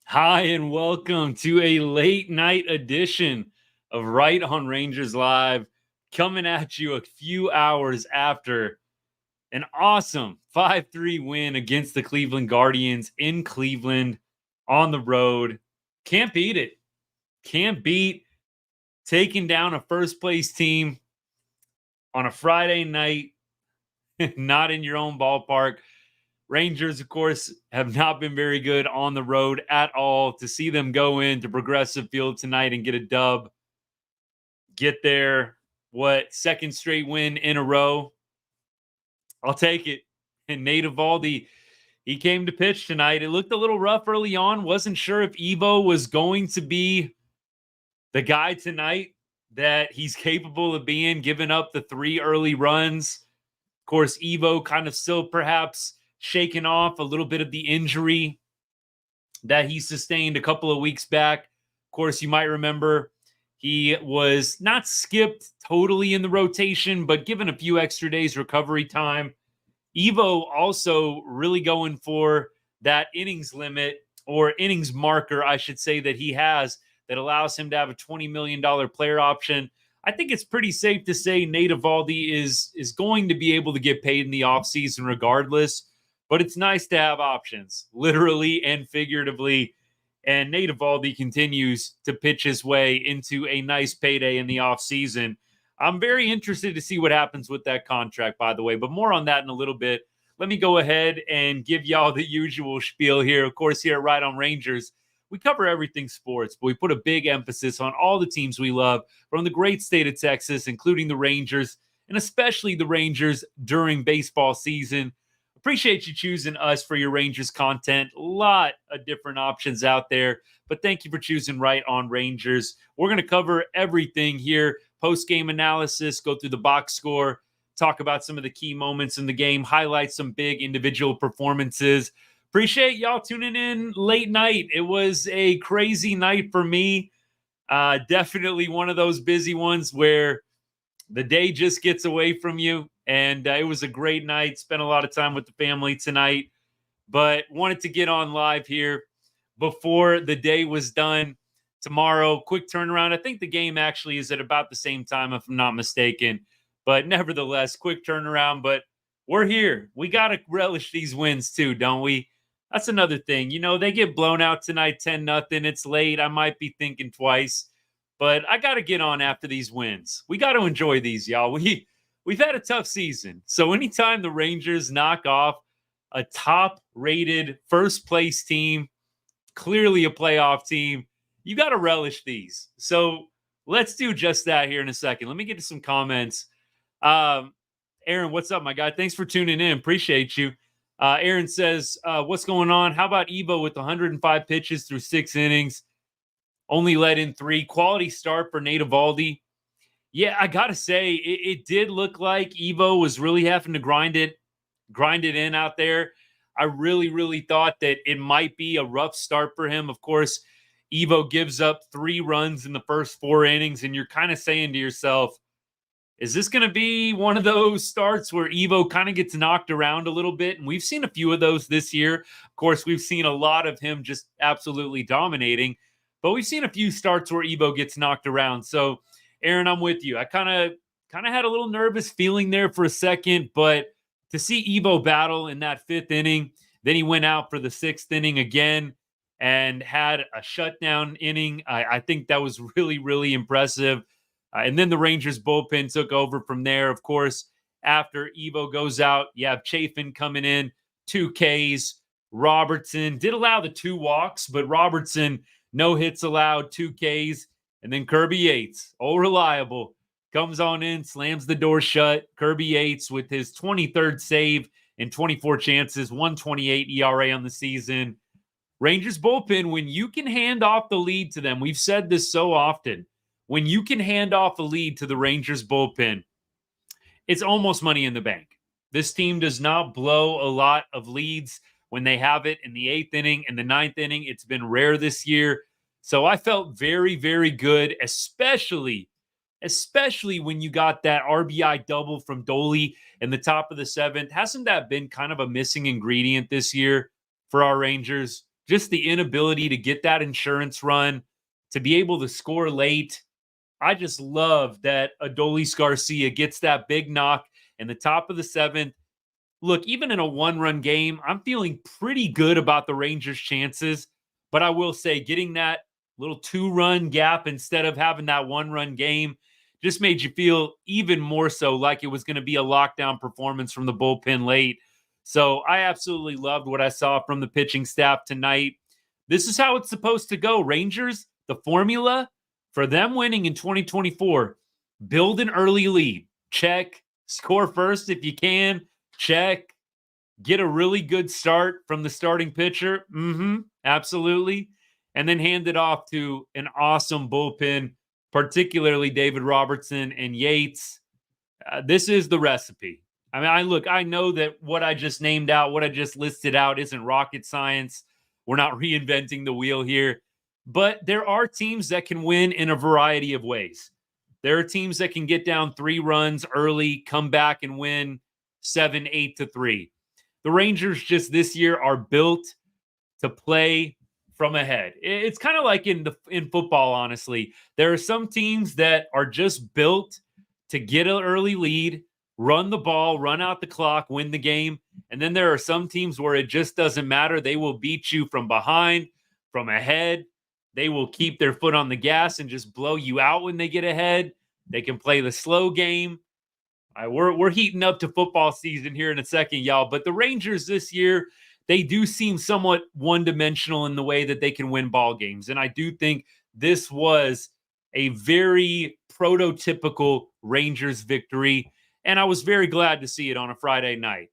Hi, and welcome to a late night edition of Right on Rangers Live, coming at you a few hours after an awesome 5-3 win against the Cleveland Guardians in Cleveland on the road. Can't beat it. Can't beat taking down a first place team on a Friday night, not in your own ballpark. Rangers, of course, have not been very good on the road at all. To see them go into Progressive Field tonight and get a dub, get their second straight win in a row, I'll take it. And Nate Eovaldi, he came to pitch tonight. It looked a little rough early on. Wasn't sure if Evo was going to be the guy tonight that he's capable of being, giving up the 3 early runs. Of course, Evo kind of still perhaps shaking off a little bit of the injury that he sustained a couple of weeks back. Of course, you might remember he was not skipped totally in the rotation, but given a few extra days recovery time. Evo also really going for that innings limit, or innings marker, I should say, that he has, that allows him to have a $20 million player option. I think it's pretty safe to say Nate Eovaldi is going to be able to get paid in the offseason regardless, but it's nice to have options, literally and figuratively. And Nate Eovaldi continues to pitch his way into a nice payday in the offseason. I'm very interested to see what happens with that contract, by the way, but more on that in a little bit. Let me go ahead and give y'all the usual spiel here. Of course, here at Right on Rangers, we cover everything sports, but we put a big emphasis on all the teams we love from the great state of Texas, including the Rangers, and especially the Rangers during baseball season. Appreciate you choosing us for your Rangers content. A lot of different options out there, but thank you for choosing Right on Rangers. We're going to cover everything here, post-game analysis, go through the box score, talk about some of the key moments in the game, highlight some big individual performances. Appreciate y'all tuning in late night. It was a crazy night for me. Definitely one of those busy ones where the day just gets away from you. And it was a great night. Spent a lot of time with the family tonight, but wanted to get on live here before the day was done. Tomorrow, quick turnaround. I think the game actually is at about the same time, if I'm not mistaken. But nevertheless, quick turnaround. But we're here. We got to relish these wins too, don't we? That's another thing. You know, they get blown out tonight 10-0. It's late. I might be thinking twice. But I got to get on after these wins. We got to enjoy these, y'all. We've had a tough season. So anytime the Rangers knock off a top-rated first-place team, clearly a playoff team, you got to relish these. So let's do just that here in a second. Let me get to some comments. Aaron, what's up, my guy? Thanks for tuning in. Appreciate you. Aaron says, what's going on? How about Evo with 105 pitches through 6 innings? Only let in 3. Quality start for Nate Eovaldi. Yeah, I got to say, it did look like Evo was really having to grind it in out there. I really, really thought that it might be a rough start for him. Of course, Evo gives up 3 runs in the first 4 innings, and you're kind of saying to yourself, is this going to be one of those starts where Evo kind of gets knocked around a little bit? And we've seen a few of those this year. Of course, we've seen a lot of him just absolutely dominating, but we've seen a few starts where Evo gets knocked around. So, Aaron, I'm with you. I kind of had a little nervous feeling there for a second, but to see Evo battle in that 5th inning, then he went out for the 6th inning again and had a shutdown inning. I think that was really, really impressive. And then the Rangers bullpen took over from there. Of course, after Evo goes out, you have Chafin coming in, 2 Ks. Robertson did allow the 2 walks, but Robertson, no hits allowed, 2 Ks. And then Kirby Yates, reliable, comes on in, slams the door shut. Kirby Yates with his 23rd save and 24 chances, 1.28 ERA on the season. Rangers bullpen, when you can hand off the lead to them, we've said this so often, when you can hand off a lead to the Rangers bullpen, it's almost money in the bank. This team does not blow a lot of leads when they have it in the 8th inning and the 9th inning. It's been rare this year. So I felt very, very good, especially when you got that RBI double from Dolly in the top of the 7th. Hasn't that been kind of a missing ingredient this year for our Rangers? just the inability to get that insurance run, to be able to score late. I just love that Adolis Garcia gets that big knock in the top of the 7th. Look, even in a 1-run game, I'm feeling pretty good about the Rangers' chances. But I will say, getting that little 2-run gap instead of having that 1-run game just made you feel even more so like it was going to be a lockdown performance from the bullpen late. So I absolutely loved what I saw from the pitching staff tonight. This is how it's supposed to go. Rangers, the formula for them winning in 2024, build an early lead. Check. Score first if you can. Check. Get a really good start from the starting pitcher. Absolutely. And then hand it off to an awesome bullpen, particularly David Robertson and Yates. This is the recipe. I mean, I know that what I just named out, what I just listed out isn't rocket science. We're not reinventing the wheel here. But there are teams that can win in a variety of ways. There are teams that can get down 3 runs early, come back and win 7-8-3. The Rangers just this year are built to play from ahead. It's kind of like in football, honestly. There are some teams that are just built to get an early lead, run the ball, run out the clock, win the game. And then there are some teams where it just doesn't matter. They will beat you from behind, from ahead. They will keep their foot on the gas and just blow you out when they get ahead. They can play the slow game. We're heating up to football season here in a second, y'all. But the Rangers this year, they do seem somewhat one-dimensional in the way that they can win ball games. And I do think this was a very prototypical Rangers victory. And I was very glad to see it on a Friday night.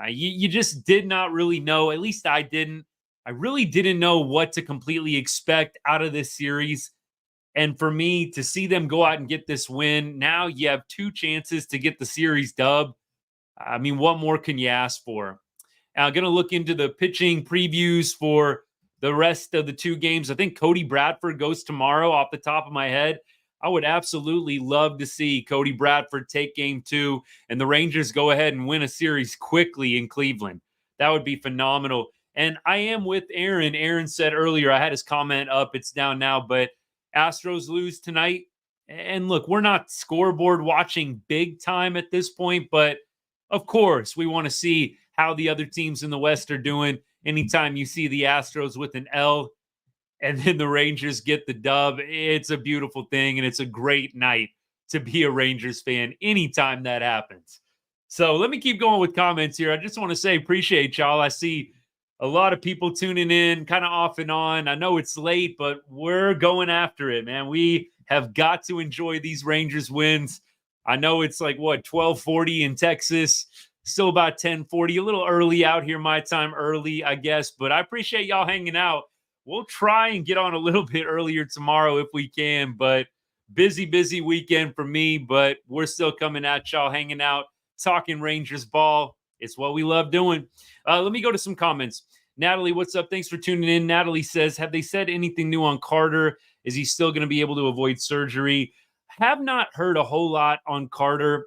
You just did not really know, at least I didn't. I really didn't know what to completely expect out of this series. And for me to see them go out and get this win, now you have 2 chances to get the series dub. I mean, what more can you ask for? I'm going to look into the pitching previews for the rest of the 2 games. I think Cody Bradford goes tomorrow off the top of my head. I would absolutely love to see Cody Bradford take game 2 and the Rangers go ahead and win a series quickly in Cleveland. That would be phenomenal. And I am with Aaron. Aaron said earlier, I had his comment up. It's down now, but Astros lose tonight. And look, we're not scoreboard watching big time at this point, but of course, we want to see how the other teams in the West are doing. Anytime you see the Astros with an L and then the Rangers get the dub, it's a beautiful thing. And it's a great night to be a Rangers fan anytime that happens. So let me keep going with comments here. I just want to say, appreciate y'all. I see a lot of people tuning in kind of off and on. I know it's late, but we're going after it, man. We have got to enjoy these Rangers wins. I know it's like, 12:40 in Texas, still about 10:40, a little early out here, my time early, I guess. But I appreciate y'all hanging out. We'll try and get on a little bit earlier tomorrow if we can, but busy weekend for me. But we're still coming at y'all, hanging out, talking Rangers ball. It's what we love doing. Let me go to some comments. Natalie, what's up? Thanks for tuning in. Natalie says, have they said anything new on Carter? Is he still going to be able to avoid surgery? Have not heard a whole lot on Carter.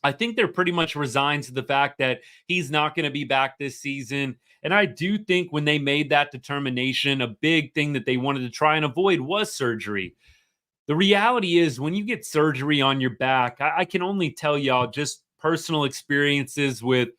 I think they're pretty much resigned to the fact that he's not going to be back this season. And I do think when they made that determination, a big thing that they wanted to try and avoid was surgery. The reality is when you get surgery on your back, I can only tell y'all just personal experiences with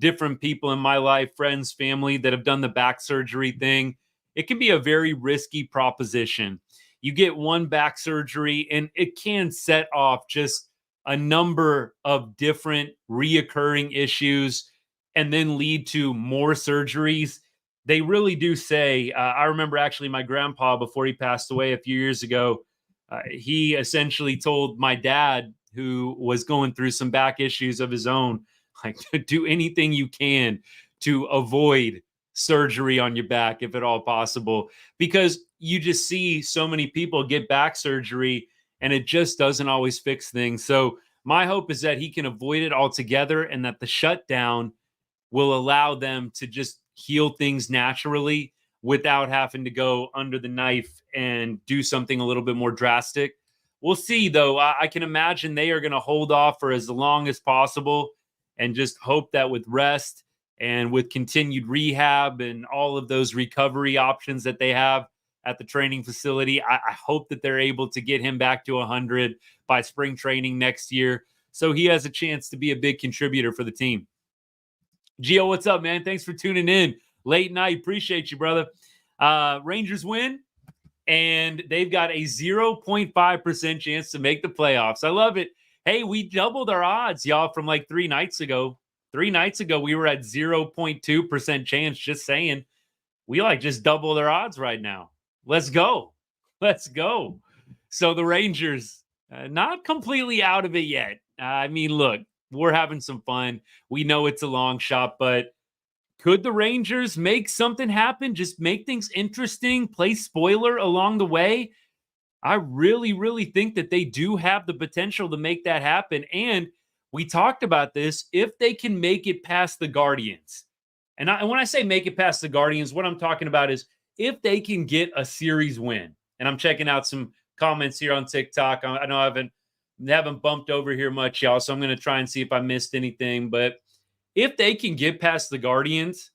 different people in my life, friends, family that have done the back surgery thing. It can be a very risky proposition. You get one back surgery and it can set off just a number of different reoccurring issues and then lead to more surgeries. They really do say, I remember actually my grandpa, before he passed away a few years ago, he essentially told my dad, who was going through some back issues of his own, like, do anything you can to avoid surgery on your back, if at all possible, because you just see so many people get back surgery and it just doesn't always fix things. So my hope is that he can avoid it altogether and that the shutdown will allow them to just heal things naturally without having to go under the knife and do something a little bit more drastic. We'll see, though. I can imagine they are going to hold off for as long as possible and just hope that with rest And with continued rehab and all of those recovery options that they have at the training facility, I hope that they're able to get him back to 100 by spring training next year, so he has a chance to be a big contributor for the team. Gio, what's up, man? Thanks for tuning in. Late night. Appreciate you, brother. Rangers win, and they've got a 0.5% chance to make the playoffs. I love it. Hey, we doubled our odds, y'all, from like 3 nights ago. 3 nights ago, we were at 0.2% chance, just saying. We just doubled our odds right now. Let's go. Let's go. So the Rangers, not completely out of it yet. I mean, look, we're having some fun. We know it's a long shot, but could the Rangers make something happen? Just make things interesting, play spoiler along the way? I really, really think that they do have the potential to make that happen. And we talked about this, if they can make it past the Guardians. And when I say make it past the Guardians, what I'm talking about is if they can get a series win. And I'm checking out some comments here on TikTok. I know I haven't bumped over here much, y'all, so I'm going to try and see if I missed anything. But if they can get past the Guardians,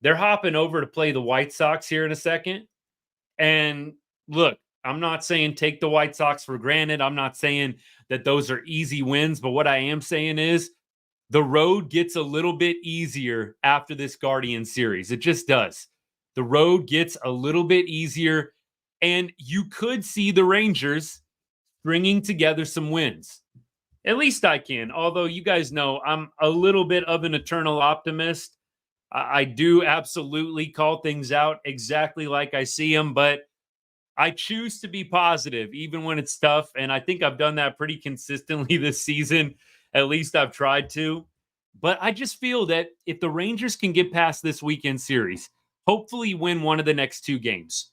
they're hopping over to play the White Sox here in a second. And look, I'm not saying take the White Sox for granted. I'm not saying that those are easy wins. But what I am saying is the road gets a little bit easier after this Guardian series. It just does. The road gets a little bit easier. And you could see the Rangers bringing together some wins. At least I can. Although you guys know I'm a little bit of an eternal optimist. I do absolutely call things out exactly like I see them, but I choose to be positive even when it's tough. And I think I've done that pretty consistently this season. At least I've tried to. But I just feel that if the Rangers can get past this weekend series, hopefully win one of the next 2 games,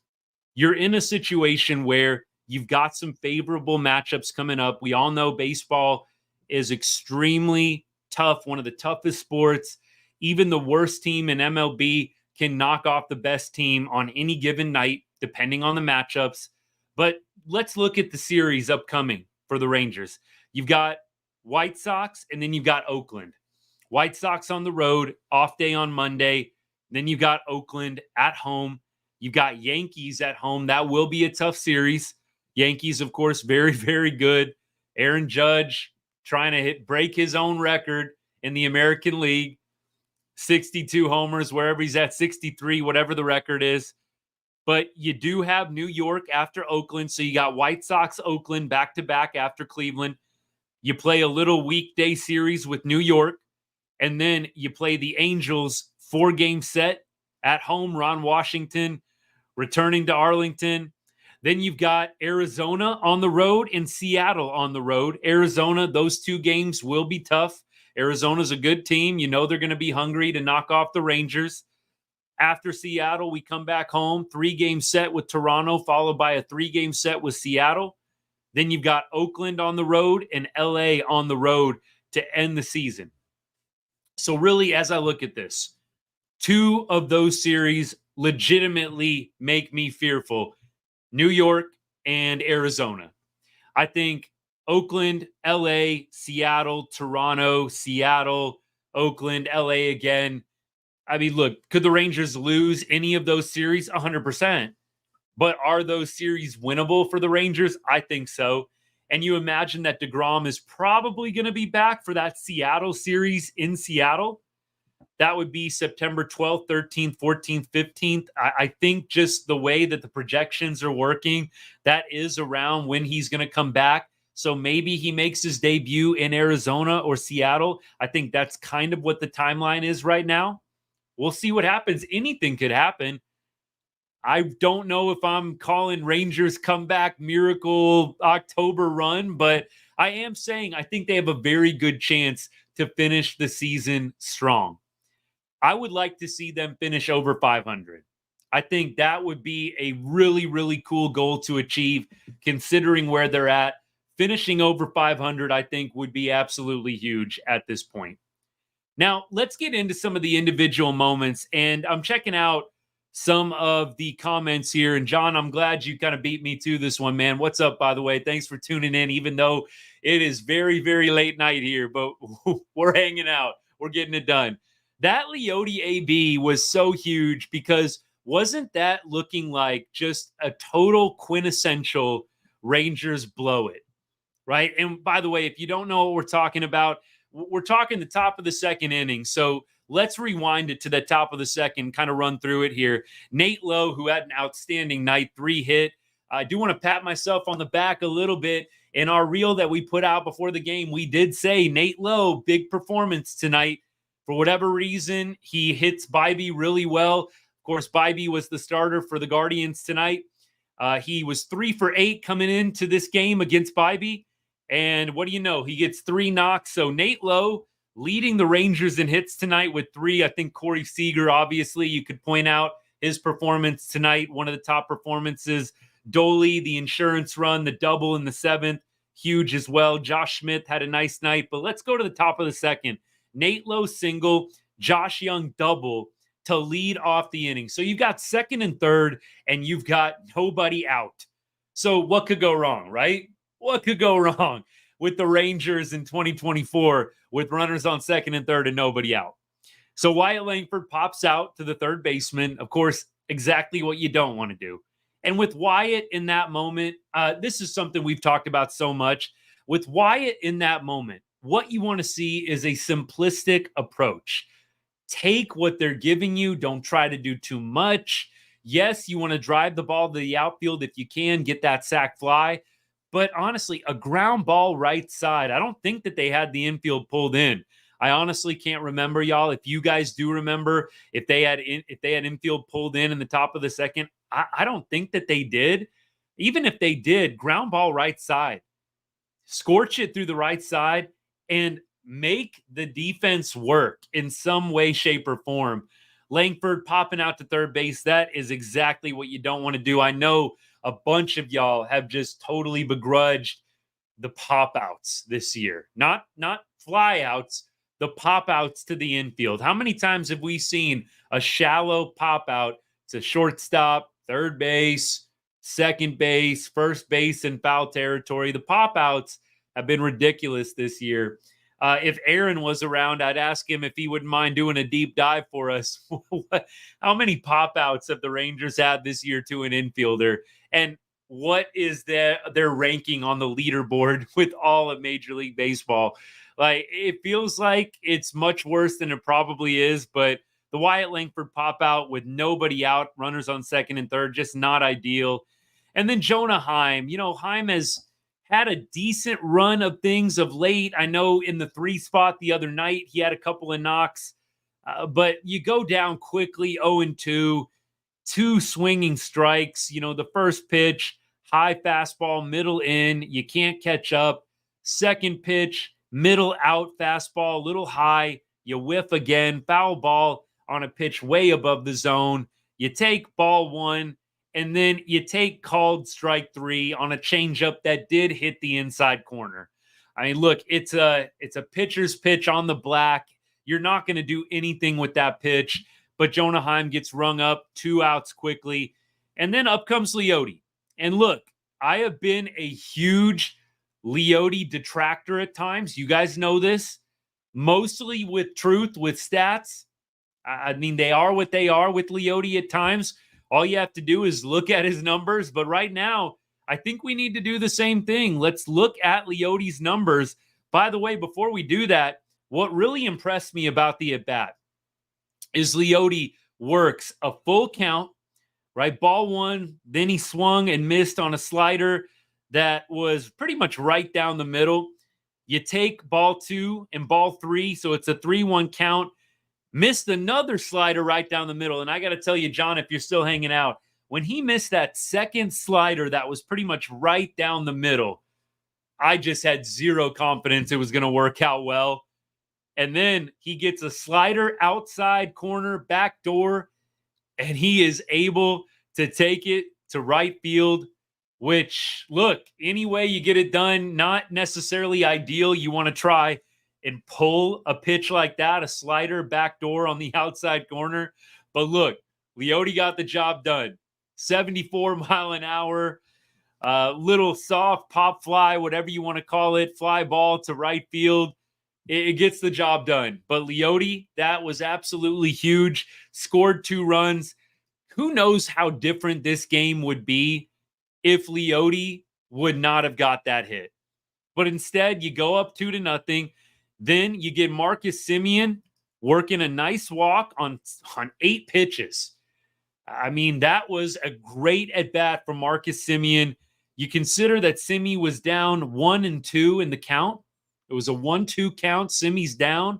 you're in a situation where you've got some favorable matchups coming up. We all know baseball is extremely tough, one of the toughest sports. Even the worst team in MLB can knock off the best team on any given night, depending on the matchups. But let's look at the series upcoming for the Rangers. You've got White Sox, and then you've got Oakland. White Sox on the road, off day on Monday. Then you've got Oakland at home. You've got Yankees at home. That will be a tough series. Yankees, of course, very, very good. Aaron Judge trying to break his own record in the American League. 62 homers, wherever he's at, 63, whatever the record is. But you do have New York after Oakland. So you got White Sox, Oakland back-to-back after Cleveland. You play a little weekday series with New York. And then you play the Angels 4-game set at home. Ron Washington returning to Arlington. Then you've got Arizona on the road and Seattle on the road. Arizona, those 2 games will be tough. Arizona's a good team. You know they're going to be hungry to knock off the Rangers. After Seattle, we come back home. 3-game set with Toronto, followed by a 3-game set with Seattle. Then you've got Oakland on the road and LA on the road to end the season. So really, as I look at this, 2 of those series legitimately make me fearful. New York and Arizona. I think Oakland, LA, Seattle, Toronto, Seattle, Oakland, LA again. I mean, look, could the Rangers lose any of those series? 100%. But are those series winnable for the Rangers? I think so. And you imagine that DeGrom is probably going to be back for that Seattle series in Seattle. That would be September 12th, 13th, 14th, 15th. I think just the way that the projections are working, that is around when he's going to come back. So maybe he makes his debut in Arizona or Seattle. I think that's kind of what the timeline is right now. We'll see what happens. Anything could happen. I don't know if I'm calling Rangers comeback miracle October run, but I am saying I think they have a very good chance to finish the season strong. I would like to see them finish over 500. I think that would be a really, really cool goal to achieve, considering where they're at. Finishing over 500, I think, would be absolutely huge at this point. Now, let's get into some of the individual moments, and I'm checking out some of the comments here. And John, I'm glad you kind of beat me to this one, man. What's up, by the way? Thanks for tuning in, even though it is very, very late night here, but we're hanging out. We're getting it done. that Leote AB was so huge because wasn't that looking like just a total quintessential Rangers blow it, right? And by the way, if you don't know what we're talking about, we're talking the top of the second inning. So let's rewind it to the top of the second, kind of run through it here. Nate Lowe, who had an outstanding night, 3 hit. I do want to pat myself on the back a little bit. In our reel that we put out before the game, we did say Nate Lowe, big performance tonight. For whatever reason, he hits Bybee really well. Of course, Bybee was the starter for the Guardians tonight. He was 3 for 8 coming into this game against Bybee. And what do you know? He gets 3 knocks. So Nate Lowe leading the Rangers in hits tonight with 3. I think Corey Seager, obviously, you could point out his performance tonight, one of the top performances. Doley, the insurance run, the double in the 7th, huge as well. Josh Smith had a nice night. But let's go to the top of the second. Nate Lowe single, Josh Young double to lead off the inning. So you've got second and third, and you've got nobody out. So what could go wrong, right? What could go wrong with the Rangers in 2024 with runners on second and third and nobody out? So Wyatt Langford pops out to the third baseman. Of course, exactly what you don't want to do. And with Wyatt in that moment, this is something we've talked about so much. With Wyatt in that moment, what you want to see is a simplistic approach. Take what they're giving you. Don't try to do too much. Yes, you want to drive the ball to the outfield if you can, get that sac fly. But honestly, a ground ball right side, I don't think that they had the infield pulled in. I honestly can't remember, y'all. If you guys do remember, if they had infield pulled in the top of the second, I don't think that they did. Even if they did, ground ball right side, scorch it through the right side, and make the defense work in some way, shape, or form. Langford popping out to third base, that is exactly what you don't want to do. I know a bunch of y'all have just totally begrudged the pop outs this year. Not fly outs, the pop outs to the infield. How many times have we seen a shallow pop out to shortstop, third base, second base, first base in foul territory? The pop outs have been ridiculous this year. If Aaron was around, I'd ask him if he wouldn't mind doing a deep dive for us. How many pop outs have the Rangers had this year to an infielder? And what is their ranking on the leaderboard with all of Major League Baseball? Like, it feels like it's much worse than it probably is, but the Wyatt Langford pop out with nobody out, runners on second and third, just not ideal. And then Jonah Heim. You know, Heim has had a decent run of things of late. I know in the 3 spot the other night, he had a couple of knocks, but you go down quickly, 0-2, 2 swinging strikes. You know, the first pitch, high fastball, middle in, you can't catch up. Second pitch, middle out fastball, little high, you whiff again, foul ball on a pitch way above the zone. You take ball 1, and then you take called strike 3 on a changeup that did hit the inside corner. I mean, look, it's a pitcher's pitch on the black. You're not going to do anything with that pitch, but Jonah Heim gets rung up, 2 outs quickly, and then up comes Leote. And look, I have been a huge Leote detractor at times. You guys know this, mostly with truth, with stats. I mean, they are what they are with Leote at times. All you have to do is look at his numbers. But right now, I think we need to do the same thing. Let's look at Leote's numbers. By the way, before we do that, what really impressed me about the at-bat is Leote works a full count, right? Ball 1, then he swung and missed on a slider that was pretty much right down the middle. You take ball 2 and ball 3, so it's a 3-1 count. Missed another slider right down the middle. And I got to tell you, John, if you're still hanging out, when he missed that second slider that was pretty much right down the middle, I just had zero confidence it was going to work out well. And then he gets a slider outside corner, back door, and he is able to take it to right field, which, look, any way you get it done, not necessarily ideal. You want to try and pull a pitch like that, a slider backdoor on the outside corner. But look, Leote got the job done. 74 mile an hour, little soft pop fly, whatever you want to call it, fly ball to right field. it gets the job done. But Leote, that was absolutely huge. Scored 2 runs. Who knows how different this game would be if Leote would not have got that hit. But instead, you go up 2-0. Then you get Marcus Semien working a nice walk on 8 pitches. I mean, that was a great at-bat from Marcus Semien. You consider that Simi was down 1-2 in the count. It was a 1-2 count. Simi's down,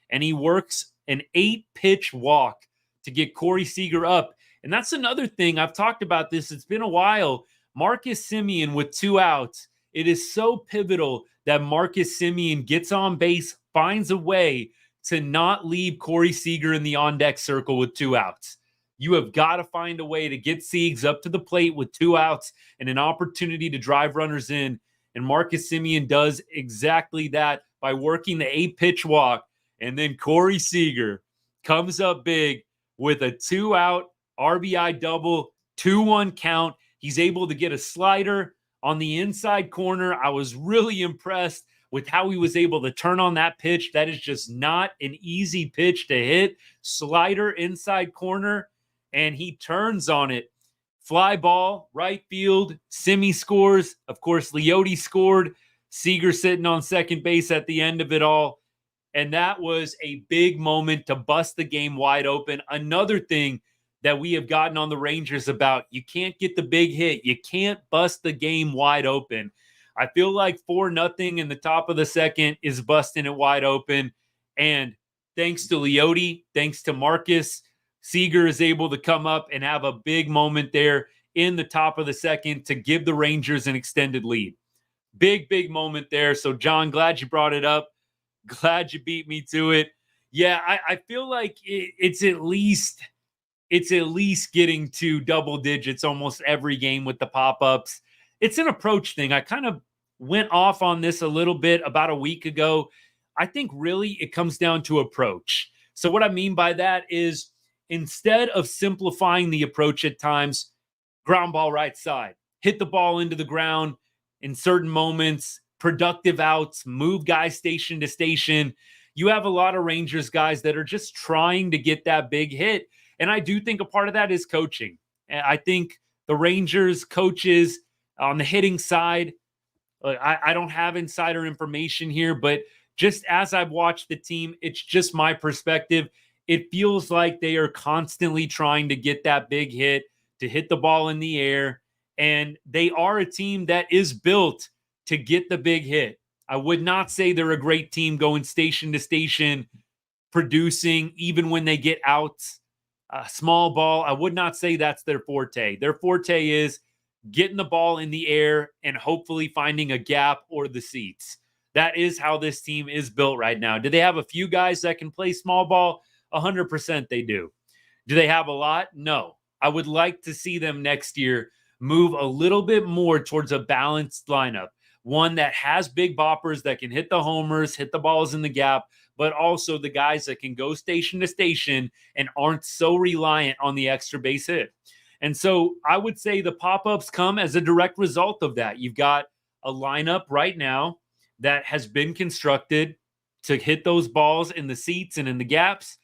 and he works an 8-pitch walk to get Corey Seager up. And that's another thing. I've talked about this. It's been a while. Marcus Semien with 2 outs. It is so pivotal that Marcus Semien gets on base, finds a way to not leave Corey Seager in the on-deck circle with 2 outs. You have got to find a way to get Siegs up to the plate with 2 outs and an opportunity to drive runners in. And Marcus Semien does exactly that by working the 8-pitch walk. And then Corey Seager comes up big with a 2-out RBI double, 2-1 count. He's able to get a slider on the inside corner. I was really impressed with how he was able to turn on that pitch. That is just not an easy pitch to hit. Slider inside corner, and he turns on it. Fly ball, right field. Simi scores. Of course, Leote scored. Seager sitting on second base at the end of it all. And that was a big moment to bust the game wide open. Another thing that we have gotten on the Rangers about, you can't get the big hit. You can't bust the game wide open. I feel like 4-0 in the top of the second is busting it wide open. And thanks to Leote, thanks to Marcus, Seager is able to come up and have a big moment there in the top of the second to give the Rangers an extended lead. Big, big moment there. So, John, glad you brought it up. Glad you beat me to it. Yeah, I feel like it's at least getting to double digits almost every game with the pop-ups. It's an approach thing. I kind of went off on this a little bit about a week ago. I think really it comes down to approach. So what I mean by that is instead of simplifying the approach at times, ground ball right side, hit the ball into the ground in certain moments, productive outs, move guys station to station. You have a lot of Rangers guys that are just trying to get that big hit. And I do think a part of that is coaching. I think the Rangers coaches on the hitting side, I don't have insider information here, but just as I've watched the team, it's just my perspective. It feels like they are constantly trying to get that big hit, to hit the ball in the air. And they are a team that is built to get the big hit. I would not say they're a great team going station to station, producing even when they get outs. Small ball, I would not say that's their forte. Their forte is getting the ball in the air and hopefully finding a gap or the seats. That is how this team is built right now. Do they have a few guys that can play small ball? 100% they do. Do they have a lot? No. I would like to see them next year move a little bit more towards a balanced lineup. One that has big boppers that can hit the homers, hit the balls in the gap, but also the guys that can go station to station and aren't so reliant on the extra base hit. And so I would say the pop-ups come as a direct result of that. You've got a lineup right now that has been constructed to hit those balls in the seats and in the gaps.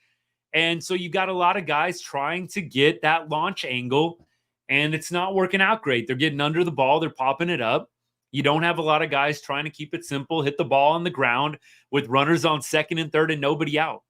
And so you've got a lot of guys trying to get that launch angle, and it's not working out great. They're getting under the ball. They're popping it up. You don't have a lot of guys trying to keep it simple, hit the ball on the ground with runners on second and third and nobody out.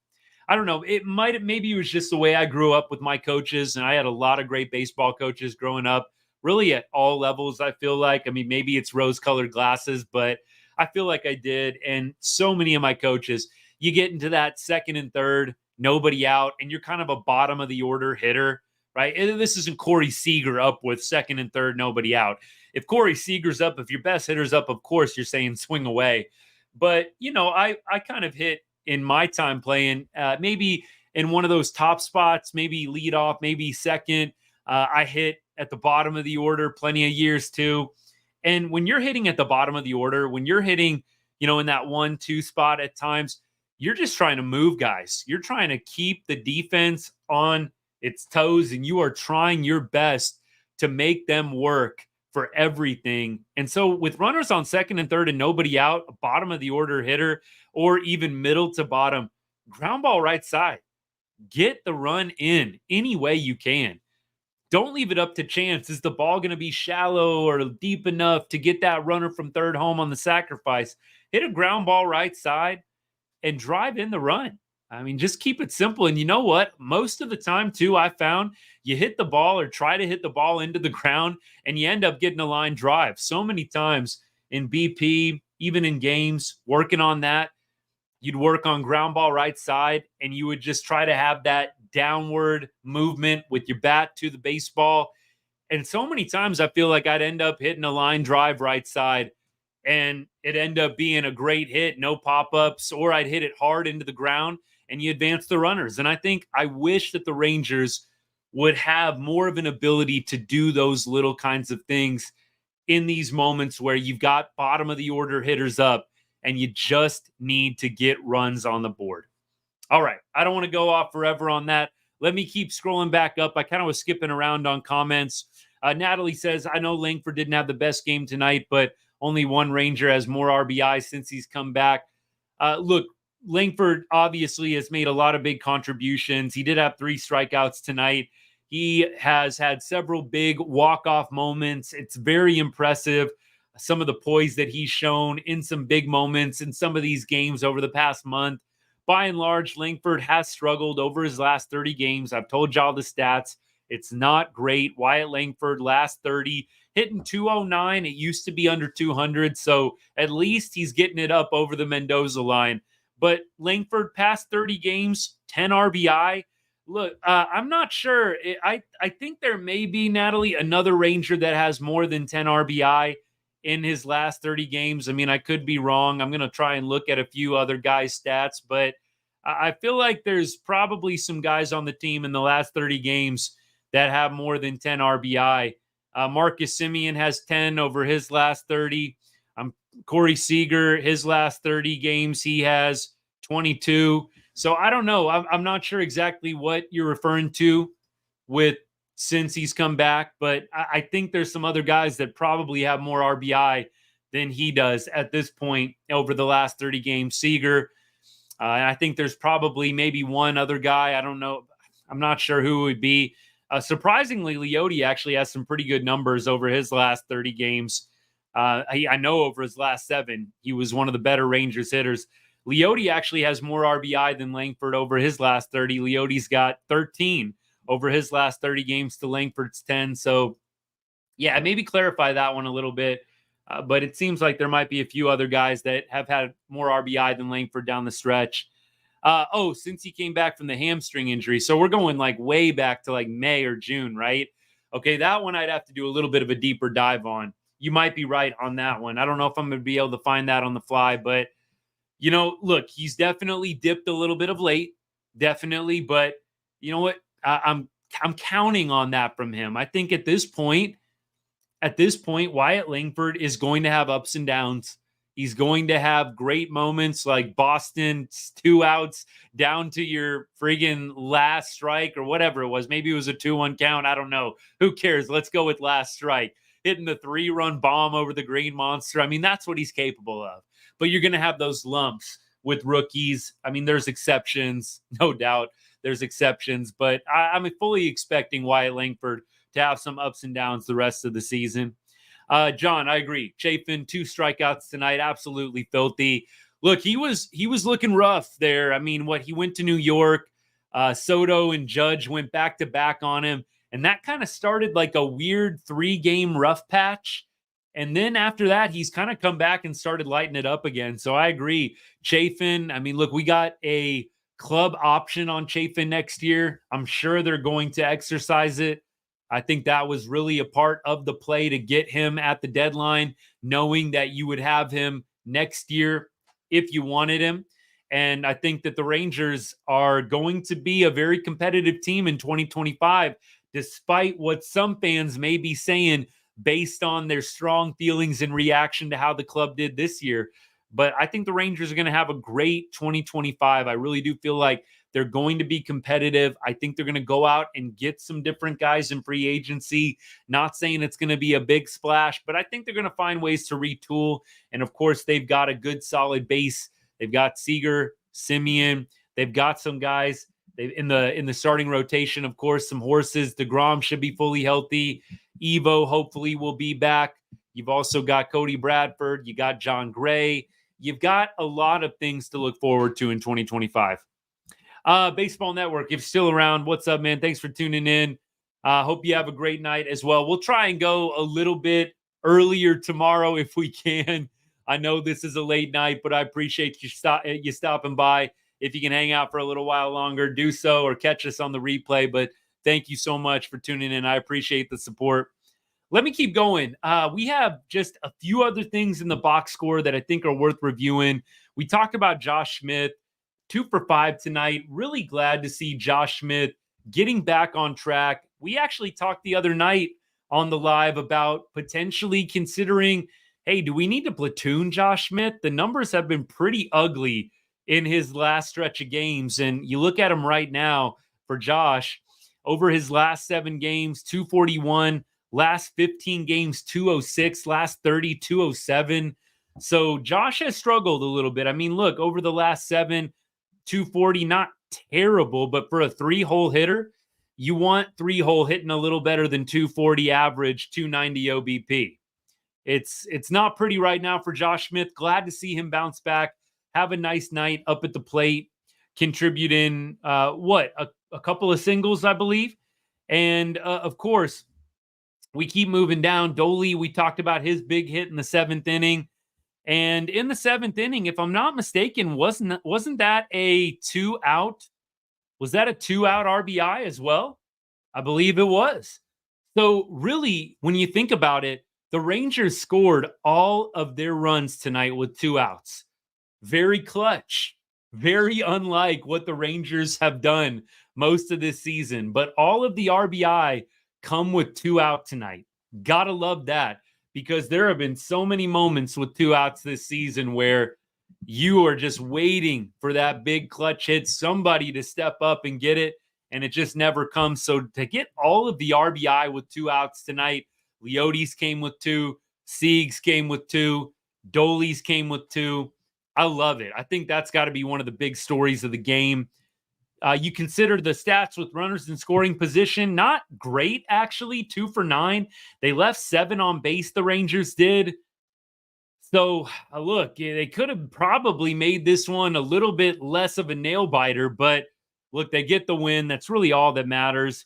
I don't know. Maybe it was just the way I grew up with my coaches, and I had a lot of great baseball coaches growing up, really at all levels, I feel like. I mean, maybe it's rose-colored glasses, but I feel like I did. And so many of my coaches, you get into that second and third, nobody out, and you're kind of a bottom-of-the-order hitter, right? And this isn't Corey Seager up with second and third, nobody out. If Corey Seager's up, if your best hitter's up, of course, you're saying swing away. But, you know, I kind of hit in my time playing, maybe in one of those top spots, maybe lead off, maybe second. I hit at the bottom of the order plenty of years too. And when you're hitting at the bottom of the order, when you're hitting, you know, in that 1-2 spot at times, you're just trying to move guys. You're trying to keep the defense on its toes, and you are trying your best to make them work for everything. And so with runners on second and third and nobody out, a bottom of the order hitter or even middle to bottom, ground ball right side. Get the run in any way you can. Don't leave it up to chance. Is the ball going to be shallow or deep enough to get that runner from third home on the sacrifice? Hit a ground ball right side and drive in the run. I mean, just keep it simple. And you know what? Most of the time, too, I found you hit the ball or try to hit the ball into the ground and you end up getting a line drive. So many times in BP, even in games, working on that, you'd work on ground ball right side and you would just try to have that downward movement with your bat to the baseball. And so many times I feel like I'd end up hitting a line drive right side and it end up being a great hit, no pop-ups, or I'd hit it hard into the ground and you advance the runners. And I wish that the Rangers would have more of an ability to do those little kinds of things in these moments where you've got bottom of the order hitters up and you just need to get runs on the board. All right. I don't want to go off forever on that. Let me keep scrolling back up. I kind of was skipping around on comments. Natalie says, I know Langford didn't have the best game tonight, but only one Ranger has more RBI since he's come back. Look, Langford obviously has made a lot of big contributions. He did have 3 strikeouts tonight. He has had several big walk-off moments. It's very impressive, some of the poise that he's shown in some big moments in some of these games over the past month. By and large, Langford has struggled over his last 30 games. I've told y'all the stats. It's not great. Wyatt Langford, last 30, hitting 209. It used to be under 200, so at least he's getting it up over the Mendoza line. But Langford, past 30 games, 10 RBI. Look, I'm not sure. I think there may be, Natalie, another Ranger that has more than 10 RBI in his last 30 games. I mean, I could be wrong. I'm going to try and look at a few other guys' stats, but I feel like there's probably some guys on the team in the last 30 games that have more than 10 RBI. Marcus Semien has 10 over his last 30. Corey Seager, his last 30 games, he has 22. So I don't know. I'm not sure exactly what you're referring to with since he's come back, but I think there's some other guys that probably have more RBI than he does at this point over the last 30 games. Seager, and I think there's probably maybe one other guy. I don't know. I'm not sure who it would be. Surprisingly, Leote actually has some pretty good numbers over his last 30 games. I know over his last 7, he was one of the better Rangers hitters. Leote actually has more RBI than Langford over his last 30. Leote's got 13 over his last 30 games to Langford's 10. So, yeah, maybe clarify that one a little bit. But it seems like there might be a few other guys that have had more RBI than Langford down the stretch. Since he came back from the hamstring injury. So we're going like way back to like May or June, right? Okay, that one I'd have to do a little bit of a deeper dive on. You might be right on that one. I don't know if I'm going to be able to find that on the fly, but look, he's definitely dipped a little bit of late, definitely. But you know what? I'm counting on that from him. I think at this point, Wyatt Langford is going to have ups and downs. He's going to have great moments like Boston, 2 outs down to your friggin' last strike or whatever it was. Maybe it was a 2-1 count. I don't know. Who cares? Let's go with last strike. Hitting the 3-run bomb over the Green Monster. I mean, that's what he's capable of. But you're going to have those lumps with rookies. I mean, there's exceptions, no doubt. There's exceptions. But I'm fully expecting Wyatt Langford to have some ups and downs the rest of the season. John, I agree. Chafin, 2 strikeouts tonight, absolutely filthy. Look, he was looking rough there. I mean, he went to New York. Soto and Judge went back-to-back on him, and that kind of started like a weird 3-game rough patch. And then after that, he's kind of come back and started lighting it up again. So I agree. Chafin, I mean, look, we got a club option on Chafin next year. I'm sure they're going to exercise it. I think that was really a part of the play to get him at the deadline, knowing that you would have him next year if you wanted him. And I think that the Rangers are going to be a very competitive team in 2025, despite what some fans may be saying based on their strong feelings in reaction to how the club did this year. But I think the Rangers are going to have a great 2025. I really do feel like They're going to be competitive. I think they're going to go out and get some different guys in free agency. Not saying it's going to be a big splash, but I think they're going to find ways to retool. And of course, they've got a good solid base. They've got Seager, Simeon. They've got some guys in the starting rotation. Of course, some horses. DeGrom should be fully healthy. Evo hopefully will be back. You've also got Cody Bradford. You got John Gray. You've got a lot of things to look forward to in 2025. Baseball Network, if you're still around, what's up, man? Thanks for tuning in. Hope you have a great night as well. We'll try and go a little bit earlier tomorrow if we can. I know this is a late night, but I appreciate you stopping by. If you can hang out for a little while longer, do so, or catch us on the replay. But thank you so much for tuning in. I appreciate the support. Let me keep going. We have just a few other things in the box score that I think are worth reviewing. We talked about Josh Smith, 2 for 5 tonight. Really glad to see Josh Smith getting back on track. We actually talked the other night on the live about potentially considering, hey, do we need to platoon Josh Smith? The numbers have been pretty ugly in his last stretch of games. And you look at him right now for Josh, over his last 7 games, 241, last 15 games, 206, last 30, 207. So Josh has struggled a little bit. I mean, look, over the last 7, 240, not terrible, but for a 3-hole hitter, you want 3-hole hitting a little better than 240 average, 290 OBP. It's not pretty right now for Josh Smith. Glad to see him bounce back, have a nice night up at the plate, contribute in a couple of singles, I believe. And of course, we keep moving down. Doley, we talked about his big hit in the 7th inning. And in the 7th inning, if I'm not mistaken, wasn't that a 2-out? Was that a 2-out RBI as well? I believe it was. So really, when you think about it, the Rangers scored all of their runs tonight with 2 outs. Very clutch. Very unlike what the Rangers have done most of this season. But all of the RBI come with 2 out tonight. Gotta love that, because there have been so many moments with 2 outs this season where you are just waiting for that big clutch hit, somebody to step up and get it, and it just never comes. So to get all of the RBI with 2 outs tonight, Leotis came with 2, Siegs came with 2, Doley's came with 2. I love it. I think that's got to be one of the big stories of the game. You consider the stats with runners in scoring position, not great, actually. 2 for 9. They left 7 on base, the Rangers did. So, look, they could have probably made this one a little bit less of a nail-biter, but look, they get the win. That's really all that matters.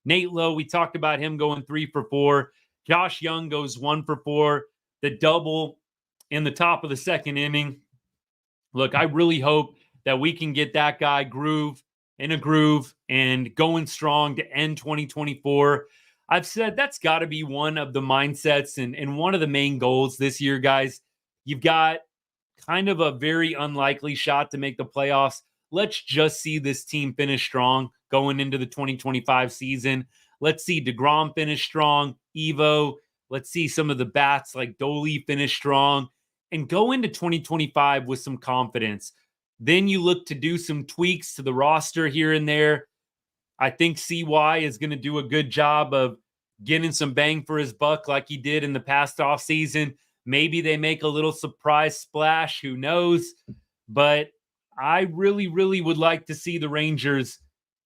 Nate Lowe, we talked about him going 3 for 4. Josh Young goes 1 for 4. The double in the top of the 2nd inning. Look, I really hope that we can get that guy in a groove and going strong to end 2024. I've said that's got to be one of the mindsets and one of the main goals this year, guys. You've got kind of a very unlikely shot to make the playoffs. Let's just see this team finish strong going into the 2025 season. Let's see DeGrom finish strong, Evo. Let's see some of the bats like Doley finish strong and go into 2025 with some confidence. Then you look to do some tweaks to the roster here and there. I think CY is going to do a good job of getting some bang for his buck like he did in the past offseason. Maybe they make a little surprise splash. Who knows? But I really, really would like to see the Rangers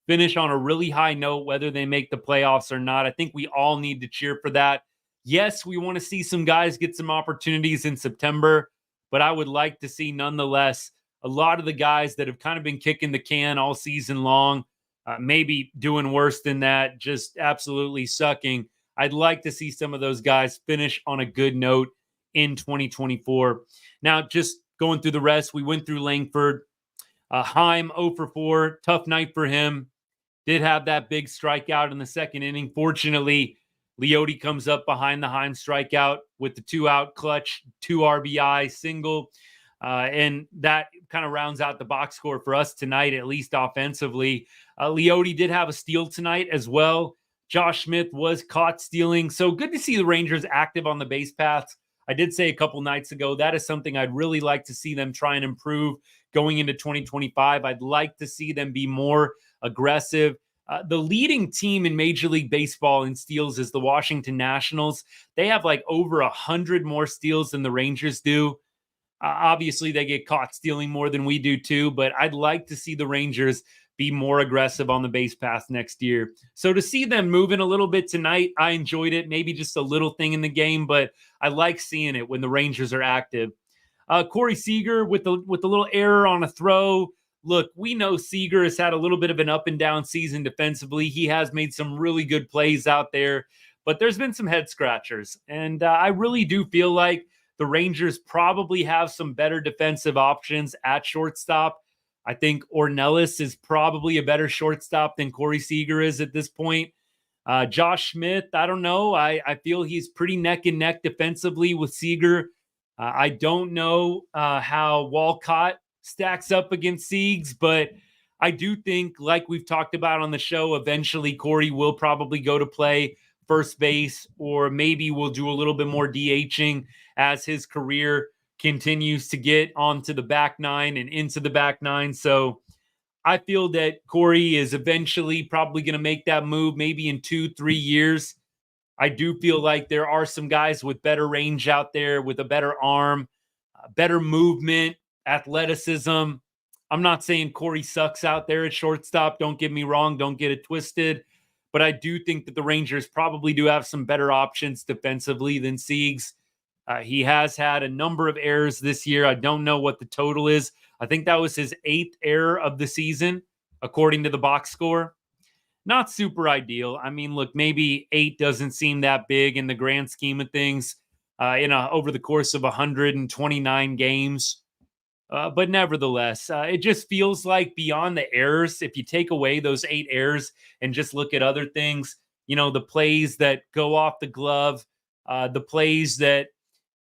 finish on a really high note, whether they make the playoffs or not. I think we all need to cheer for that. Yes, we want to see some guys get some opportunities in September, but I would like to see, nonetheless, a lot of the guys that have kind of been kicking the can all season long, maybe doing worse than that, just absolutely sucking. I'd like to see some of those guys finish on a good note in 2024. Now, just going through the rest, we went through Langford. Heim, 0 for 4. Tough night for him. Did have that big strikeout in the 2nd inning. Fortunately, Leote comes up behind the Heim strikeout with the 2-out clutch, 2 RBI single. And that kind of rounds out the box score for us tonight, at least offensively. Leote did have a steal tonight as well. Josh Smith was caught stealing. So good to see the Rangers active on the base paths. I did say a couple nights ago, that is something I'd really like to see them try and improve going into 2025. I'd like to see them be more aggressive. The leading team in Major League Baseball in steals is the Washington Nationals. They have like over 100 more steals than the Rangers do. Obviously, they get caught stealing more than we do too, but I'd like to see the Rangers be more aggressive on the base path next year. So to see them moving a little bit tonight, I enjoyed it. Maybe just a little thing in the game, but I like seeing it when the Rangers are active. Corey Seager with the little error on a throw. Look, we know Seager has had a little bit of an up and down season defensively. He has made some really good plays out there, but there's been some head scratchers. And I really do feel like the Rangers probably have some better defensive options at shortstop. I think Ornelas is probably a better shortstop than Corey Seager is at this point. Josh Smith, I don't know. I feel he's pretty neck and neck defensively with Seager. I don't know how Walcott stacks up against Siegs, but I do think, like we've talked about on the show, eventually Corey will probably go to play first base, or maybe we'll do a little bit more DHing as his career continues to get onto the back nine and into the back nine. So I feel that Corey is eventually probably going to make that move maybe in 2-3 years. I do feel like there are some guys with better range out there, with a better arm, better movement, athleticism. I'm not saying Corey sucks out there at shortstop. Don't get me wrong. Don't get it twisted. But I do think that the Rangers probably do have some better options defensively than Siegs. He has had a number of errors this year. I don't know what the total is. I think that was his 8th error of the season, according to the box score. Not super ideal. I mean, look, maybe 8 doesn't seem that big in the grand scheme of things over the course of 129 games. But nevertheless, it just feels like beyond the errors, if you take away those 8 errors and just look at other things, the plays that go off the glove, the plays that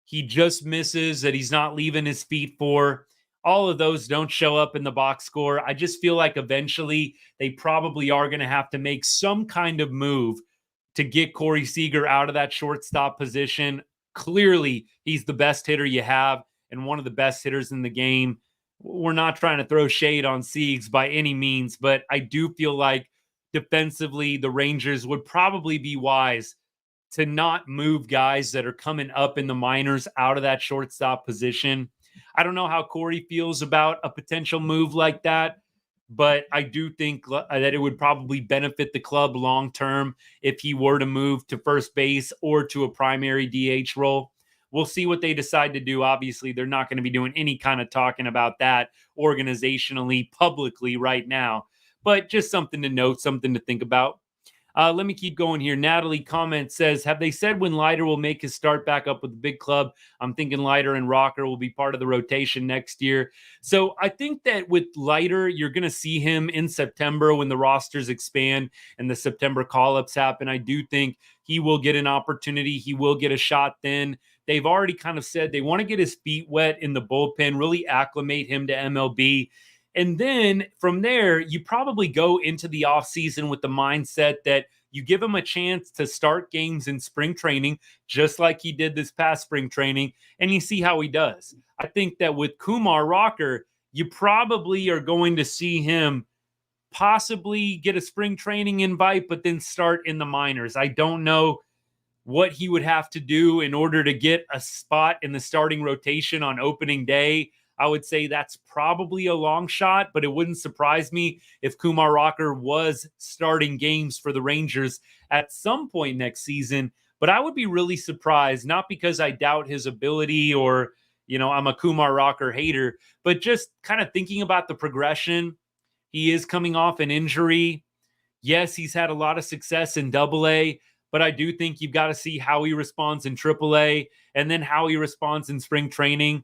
he just misses, that he's not leaving his feet for, all of those don't show up in the box score. I just feel like eventually they probably are going to have to make some kind of move to get Corey Seager out of that shortstop position. Clearly, he's the best hitter you have and one of the best hitters in the game. We're not trying to throw shade on Siegs by any means, but I do feel like defensively, the Rangers would probably be wise to not move guys that are coming up in the minors out of that shortstop position. I don't know how Corey feels about a potential move like that, but I do think that it would probably benefit the club long term if he were to move to first base or to a primary DH role. We'll see what they decide to do. Obviously, they're not going to be doing any kind of talking about that organizationally, publicly right now, but just something to note, something to think about. Let me keep going here. Natalie comment says, have they said when Leiter will make his start back up with the big club? I'm thinking Leiter and Rocker will be part of the rotation next year. So I think that with Leiter, you're going to see him in September when the rosters expand and the September call-ups happen. I do think he will get an opportunity. He will get a shot then. They've already kind of said they want to get his feet wet in the bullpen, really acclimate him to MLB. And then from there, you probably go into the offseason with the mindset that you give him a chance to start games in spring training, just like he did this past spring training, and you see how he does. I think that with Kumar Rocker, you probably are going to see him possibly get a spring training invite, but then start in the minors. I don't know what he would have to do in order to get a spot in the starting rotation on opening day. I would say that's probably a long shot, but it wouldn't surprise me if Kumar Rocker was starting games for the Rangers at some point next season. But I would be really surprised, not because I doubt his ability or, I'm a Kumar Rocker hater, but just kind of thinking about the progression. He is coming off an injury. Yes, he's had a lot of success in AA, but I do think you've got to see how he responds in AAA and then how he responds in spring training.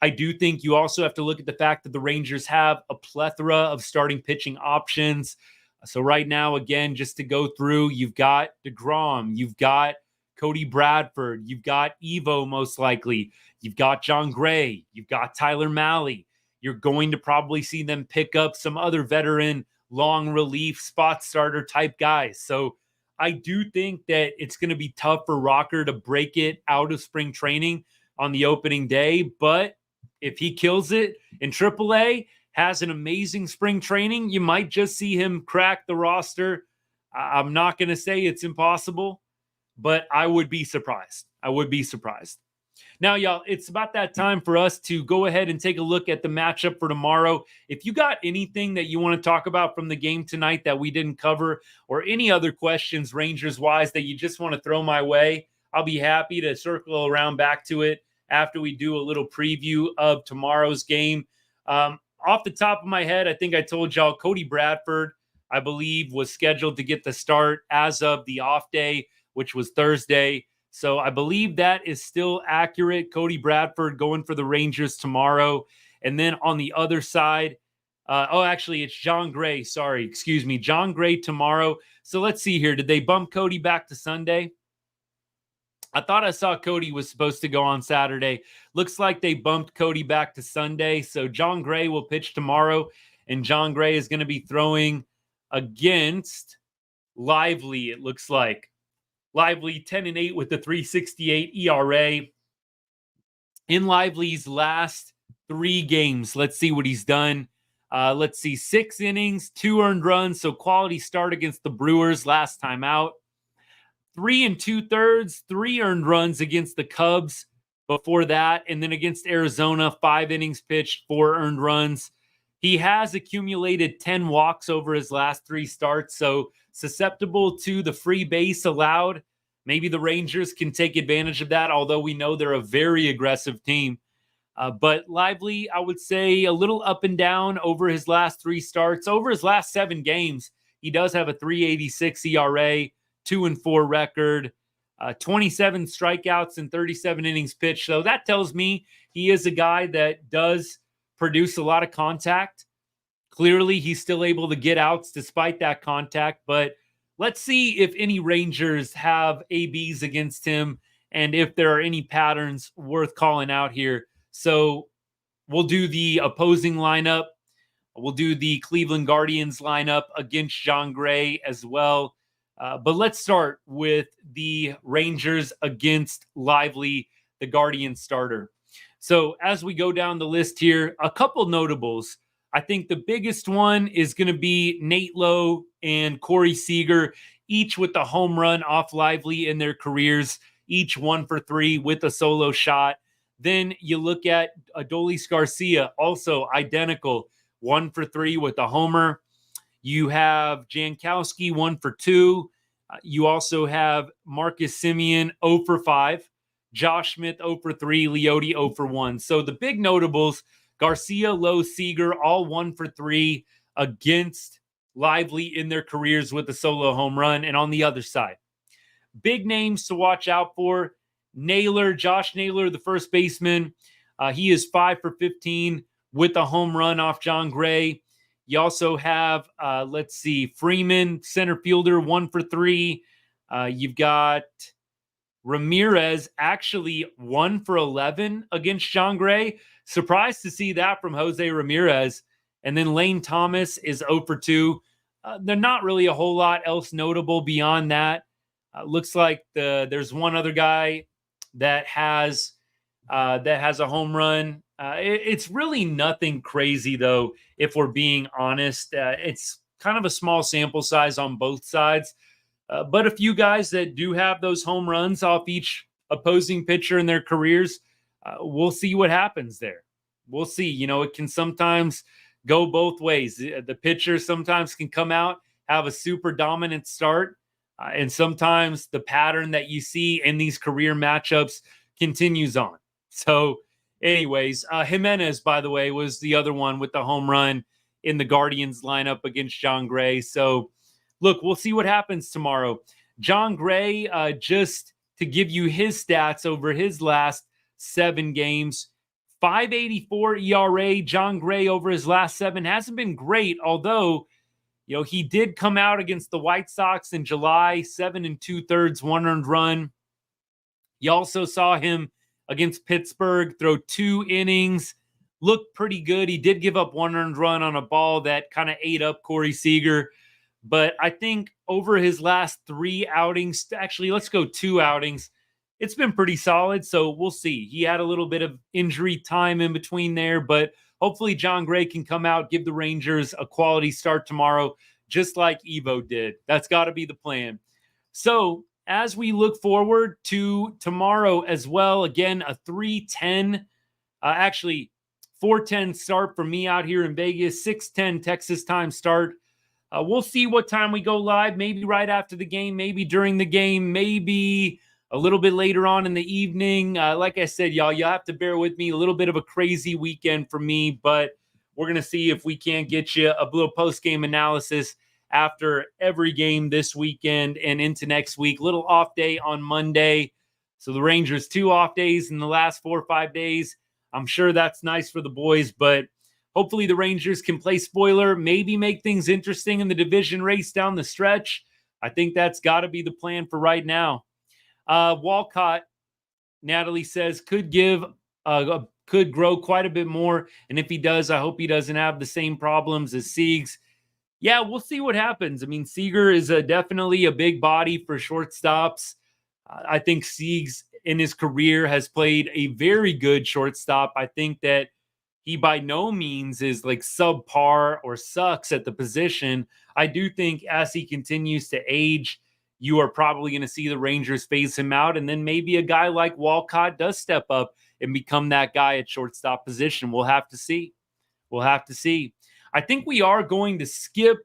I do think you also have to look at the fact that the Rangers have a plethora of starting pitching options. So right now, again, just to go through, you've got DeGrom, you've got Cody Bradford, you've got Evo most likely, you've got John Gray, you've got Tyler Mahle. You're going to probably see them pick up some other veteran, long relief, spot starter type guys. So I do think that it's going to be tough for Rocker to break it out of spring training. on the opening day. But if he kills it in AAA, has an amazing spring training, you might just see him crack the roster. I'm not going to say it's impossible, but I would be surprised. I would be surprised. Now, y'all, it's about that time for us to go ahead and take a look at the matchup for tomorrow. If you got anything that you want to talk about from the game tonight that we didn't cover, or any other questions Rangers-wise that you just want to throw my way, I'll be happy to circle around back to it after we do a little preview of tomorrow's game. Off the top of my head, I think I told y'all Cody Bradford, I believe, was scheduled to get the start as of the off day, which was Thursday. So I believe that is still accurate. Cody Bradford going for the Rangers tomorrow. And then on the other side, actually, it's John Gray. Sorry, excuse me. John Gray tomorrow. So let's see here. Did they bump Cody back to Sunday? I thought I saw Cody was supposed to go on Saturday. Looks like they bumped Cody back to Sunday. So John Gray will pitch tomorrow. And John Gray is going to be throwing against Lively, it looks like. Lively 10-8 with the 3.68 ERA. In Lively's last 3 games, let's see what he's done. Let's see, 6 innings, 2 earned runs. So quality start against the Brewers last time out. 3 2/3, 3 earned runs against the Cubs before that. And then against Arizona, 5 innings pitched, 4 earned runs. He has accumulated 10 walks over his last 3 starts, so susceptible to the free base allowed. Maybe the Rangers can take advantage of that, although we know they're a very aggressive team. But Lively, I would say, a little up and down over his last 3 starts. Over his last 7 games, he does have a 3.86 ERA, 2-4 record, 27 strikeouts and 37 innings pitched. So that tells me he is a guy that does produce a lot of contact. Clearly, he's still able to get outs despite that contact. But let's see if any Rangers have ABs against him and if there are any patterns worth calling out here. So we'll do the opposing lineup. We'll do the Cleveland Guardians lineup against John Gray as well. But let's start with the Rangers against Lively, the Guardian starter. So as we go down the list here, a couple notables. I think the biggest one is going to be Nate Lowe and Corey Seager, each with a home run off Lively in their careers, each 1 for 3 with a solo shot. Then you look at Adolis Garcia, also identical, 1 for 3 with a homer. You have Jankowski 1 for 2. You also have Marcus Semien 0 for 5. Josh Smith 0 for 3. Leote 0 for 1. So the big notables, Garcia, Lowe, Seager, all 1 for 3 against Lively in their careers with a solo home run. And on the other side, big names to watch out for. Naylor, Josh Naylor, the first baseman. He is 5 for 15 with a home run off John Gray. You also have, Freeman, center fielder, 1 for 3. You've got Ramirez, actually 1 for 11 against John Gray. Surprised to see that from Jose Ramirez. And then Lane Thomas is 0 for 2. They're not really a whole lot else notable beyond that. Looks like there's one other guy that has a home run. It's really nothing crazy, though, if we're being honest. It's kind of a small sample size on both sides. But a few guys that do have those home runs off each opposing pitcher in their careers, we'll see what happens there. We'll see. You know, it can sometimes go both ways. The pitcher sometimes can come out, have a super dominant start, and sometimes the pattern that you see in these career matchups continues on. So anyways, Jimenez, by the way, was the other one with the home run in the Guardians lineup against John Gray. So look, we'll see what happens tomorrow. John Gray, just to give you his stats over his last 7 games, 5.84 ERA. John Gray over his last 7 hasn't been great, although, you know, he did come out against the White Sox in July, 7 2/3, 1 earned run. You also saw him against Pittsburgh throw 2 innings, looked pretty good. He did give up 1 earned run on a ball that kind of ate up Corey Seager. But I think over his last 3 outings, actually, let's go 2 outings. it's been pretty solid. So we'll see. He had a little bit of injury time in between there, but hopefully John Gray can come out, give the Rangers a quality start tomorrow, just like Evo did. That's got to be the plan. So as we look forward to tomorrow as well, again, a 3:10, actually 4:10 start for me out here in Vegas, 6:10 Texas time start. We'll see what time we go live, maybe right after the game, maybe during the game, maybe a little bit later on in the evening. Like I said, y'all, you'll have to bear with me. A little bit of a crazy weekend for me, but we're going to see if we can't get you a little post-game analysis after every game this weekend and into next week. Little off day on Monday. So the Rangers 2 off days in the last 4 or 5 days. I'm sure that's nice for the boys, but hopefully the Rangers can play spoiler, maybe make things interesting in the division race down the stretch. I think that's got to be the plan for right now. Walcott, Natalie says, could grow quite a bit more. And if he does, I hope he doesn't have the same problems as Siegs. Yeah, we'll see what happens. I mean, Seager is definitely a big body for shortstops. I think Siegs in his career has played a very good shortstop. I think that he by no means is like subpar or sucks at the position. I do think as he continues to age, you are probably going to see the Rangers phase him out. And then maybe a guy like Walcott does step up and become that guy at shortstop position. We'll have to see. We'll have to see. I think we are going to skip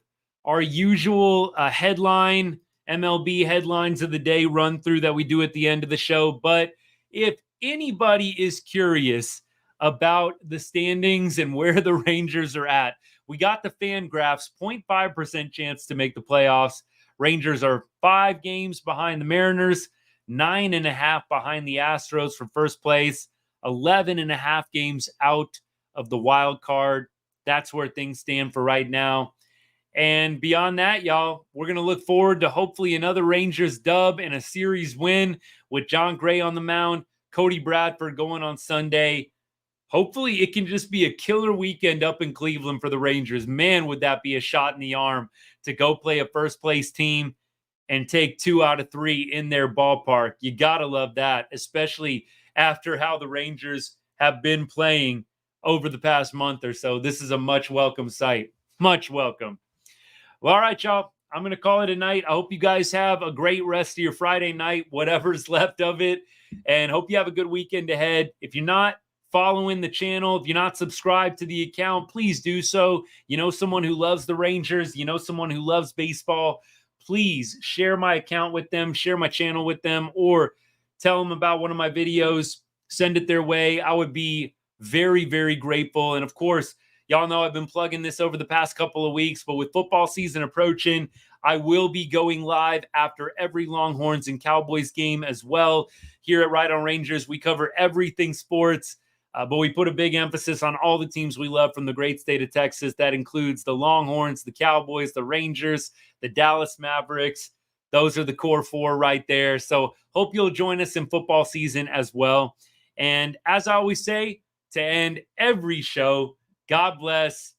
our usual headline, MLB headlines of the day run through that we do at the end of the show. But if anybody is curious about the standings and where the Rangers are at, we got the fan graphs, 0.5% chance to make the playoffs. Rangers are 5 games behind the Mariners, 9.5 behind the Astros for first place, 11.5 games out of the wild card. That's where things stand for right now. And beyond that, y'all, we're going to look forward to hopefully another Rangers dub and a series win with John Gray on the mound, Cody Bradford going on Sunday. Hopefully it can just be a killer weekend up in Cleveland for the Rangers. Man, would that be a shot in the arm to go play a first-place team and take 2 out of 3 in their ballpark. You got to love that, especially after how the Rangers have been playing over the past month or so. This is a much welcome sight. Much welcome. Well, all right, y'all. I'm going to call it a night. I hope you guys have a great rest of your Friday night, whatever's left of it, and hope you have a good weekend ahead. If you're not following the channel, if you're not subscribed to the account, please do so. You know someone who loves the Rangers, you know someone who loves baseball, please share my account with them, share my channel with them, or tell them about one of my videos, send it their way. I would be very, very grateful. And of course, y'all know I've been plugging this over the past couple of weeks, but with football season approaching, I will be going live after every Longhorns and Cowboys game as well. Here at Right on Rangers, we cover everything sports, but we put a big emphasis on all the teams we love from the great state of Texas. That includes the Longhorns, the Cowboys, the Rangers, the Dallas Mavericks. Those are the core 4 right there. So hope you'll join us in football season as well. And as I always say, to end every show, God bless